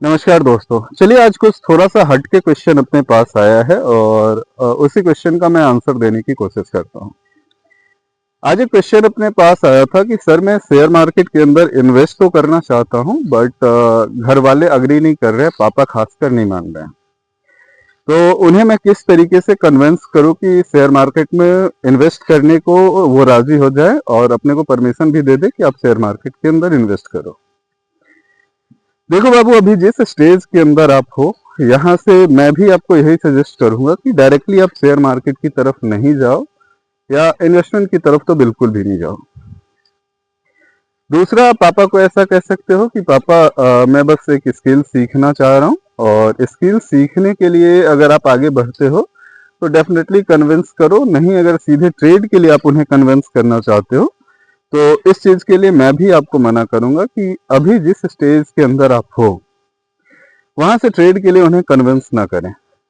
नमस्कार दोस्तों। चलिए आज कुछ थोड़ा सा हट के क्वेश्चन अपने पास आया है और उसी क्वेश्चन का मैं आंसर देने की कोशिश करता हूँ। आज एक क्वेश्चन अपने पास आया था कि सर मैं शेयर मार्केट के अंदर इन्वेस्ट तो करना चाहता हूँ बट घर वाले अग्री नहीं कर रहे, पापा खासकर नहीं मान रहे हैं। तो उन्हें मैं किस तरीके से कन्विंस करूँ कि शेयर मार्केट में इन्वेस्ट करने को वो राजी हो जाए और अपने को परमिशन भी दे दे कि आप शेयर मार्केट के अंदर इन्वेस्ट करो। देखो बाबू, अभी जिस स्टेज के अंदर आप हो, यहाँ से मैं भी आपको यही सजेस्ट करूंगा कि डायरेक्टली आप शेयर मार्केट की तरफ नहीं जाओ या इन्वेस्टमेंट की तरफ तो बिल्कुल भी नहीं जाओ। दूसरा, पापा को ऐसा कह सकते हो कि पापा मैं बस एक स्किल सीखना चाह रहा हूँ और स्किल सीखने के लिए अगर आप आगे बढ़ते हो तो डेफिनेटली कन्विंस करो। नहीं, अगर सीधे ट्रेड के लिए आप उन्हें कन्विंस करना चाहते हो तो इस चीज के लिए मैं भी आपको मना करूंगा कि अभी जिस स्टेज के अंदर आप हो वहां से ट्रेड के लिए उन्हें कन्विंस ना करें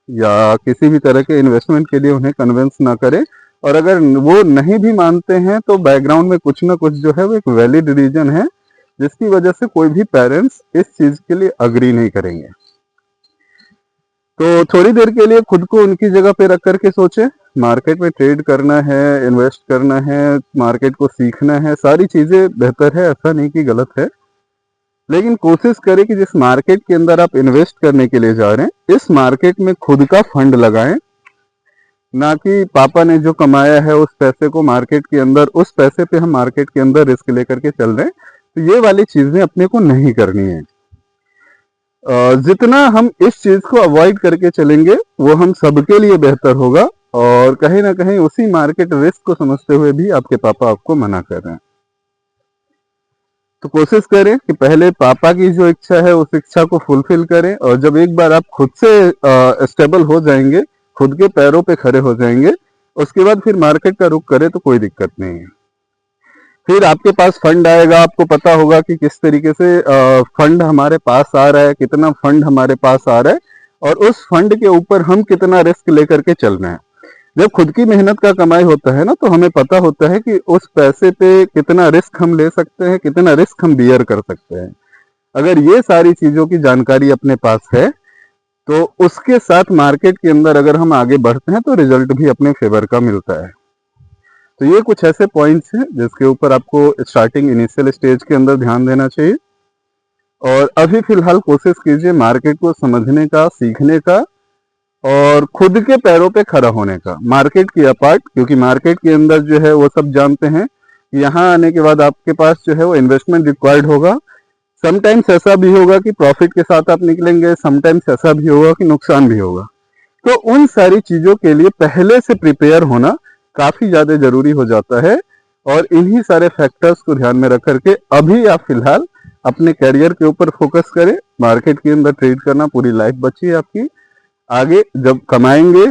या किसी भी तरह के इन्वेस्टमेंट के लिए उन्हें कन्विंस ना करें। और अगर वो नहीं भी मानते हैं तो बैकग्राउंड में कुछ ना कुछ जो है वो एक वैलिड रीजन है जिसकी वजह से कोई भी पेरेंट्स इस चीज के लिए अग्री नहीं करेंगे। तो थोड़ी देर के लिए खुद को उनकी जगह पे रख करके सोचे, मार्केट में ट्रेड करना है, इन्वेस्ट करना है, मार्केट को सीखना है, सारी चीजें बेहतर है, ऐसा नहीं कि गलत है। लेकिन कोशिश करें कि जिस मार्केट के अंदर आप इन्वेस्ट करने के लिए जा रहे हैं इस मार्केट में खुद का फंड लगाएं, ना कि पापा ने जो कमाया है उस पैसे को मार्केट के अंदर, उस पैसे पे हम मार्केट के अंदर रिस्क लेकर के चल रहे हैं। तो ये वाली चीजें अपने को नहीं करनी है। जितना हम इस चीज को अवॉइड करके चलेंगे वो हम सबके लिए बेहतर होगा। और कहीं ना कहीं उसी मार्केट रिस्क को समझते हुए भी आपके पापा आपको मना कर रहे हैं। तो कोशिश करें कि पहले पापा की जो इच्छा है उस इच्छा को फुलफिल करें और जब एक बार आप खुद से स्टेबल हो जाएंगे, खुद के पैरों पे खड़े हो जाएंगे, उसके बाद फिर मार्केट का रुख करें तो कोई दिक्कत नहीं है। फिर आपके पास फंड आएगा, आपको पता होगा कि किस तरीके से फंड हमारे पास आ रहा है, कितना फंड हमारे पास आ रहा है और उस फंड के ऊपर हम कितना रिस्क लेकर के चल रहे हैं। जब खुद की मेहनत का कमाई होता है ना तो हमें पता होता है कि उस पैसे पे कितना रिस्क हम ले सकते हैं, कितना रिस्क हम बियर कर सकते हैं। अगर ये सारी चीजों की जानकारी अपने पास है तो उसके साथ मार्केट के अंदर अगर हम आगे बढ़ते हैं तो रिजल्ट भी अपने फेवर का मिलता है। तो ये कुछ ऐसे पॉइंट्स हैं जिसके ऊपर आपको स्टार्टिंग इनिशियल स्टेज के अंदर ध्यान देना चाहिए। और अभी फिलहाल कोशिश कीजिए मार्केट को समझने का, सीखने का और खुद के पैरों पे खड़ा होने का, मार्केट की अपार्ट। क्योंकि मार्केट के अंदर जो है वो सब जानते हैं कि यहाँ आने के बाद आपके पास जो है वो इन्वेस्टमेंट रिक्वायर्ड होगा। समटाइम्स ऐसा भी होगा कि प्रॉफिट के साथ आप निकलेंगे, समटाइम्स ऐसा भी होगा कि नुकसान भी होगा। तो उन सारी चीजों के लिए पहले से प्रिपेयर होना काफी ज्यादा जरूरी हो जाता है। और इन्हीं सारे फैक्टर्स को ध्यान में रख करके अभी आप फिलहाल अपने करियर के ऊपर फोकस करें। मार्केट के अंदर ट्रेड करना पूरी लाइफ बची है आपकी। आगे जब कमाएंगे,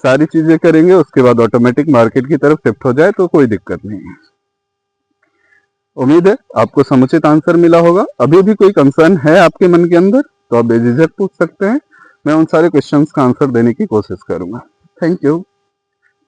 सारी चीजें करेंगे, उसके बाद ऑटोमेटिक मार्केट की तरफ शिफ्ट हो जाए तो कोई दिक्कत नहीं है। उम्मीद है आपको समुचित आंसर मिला होगा। अभी भी कोई कंसर्न है आपके मन के अंदर तो आप बेझिझक पूछ सकते हैं, मैं उन सारे क्वेश्चंस का आंसर देने की कोशिश करूंगा। Thank you.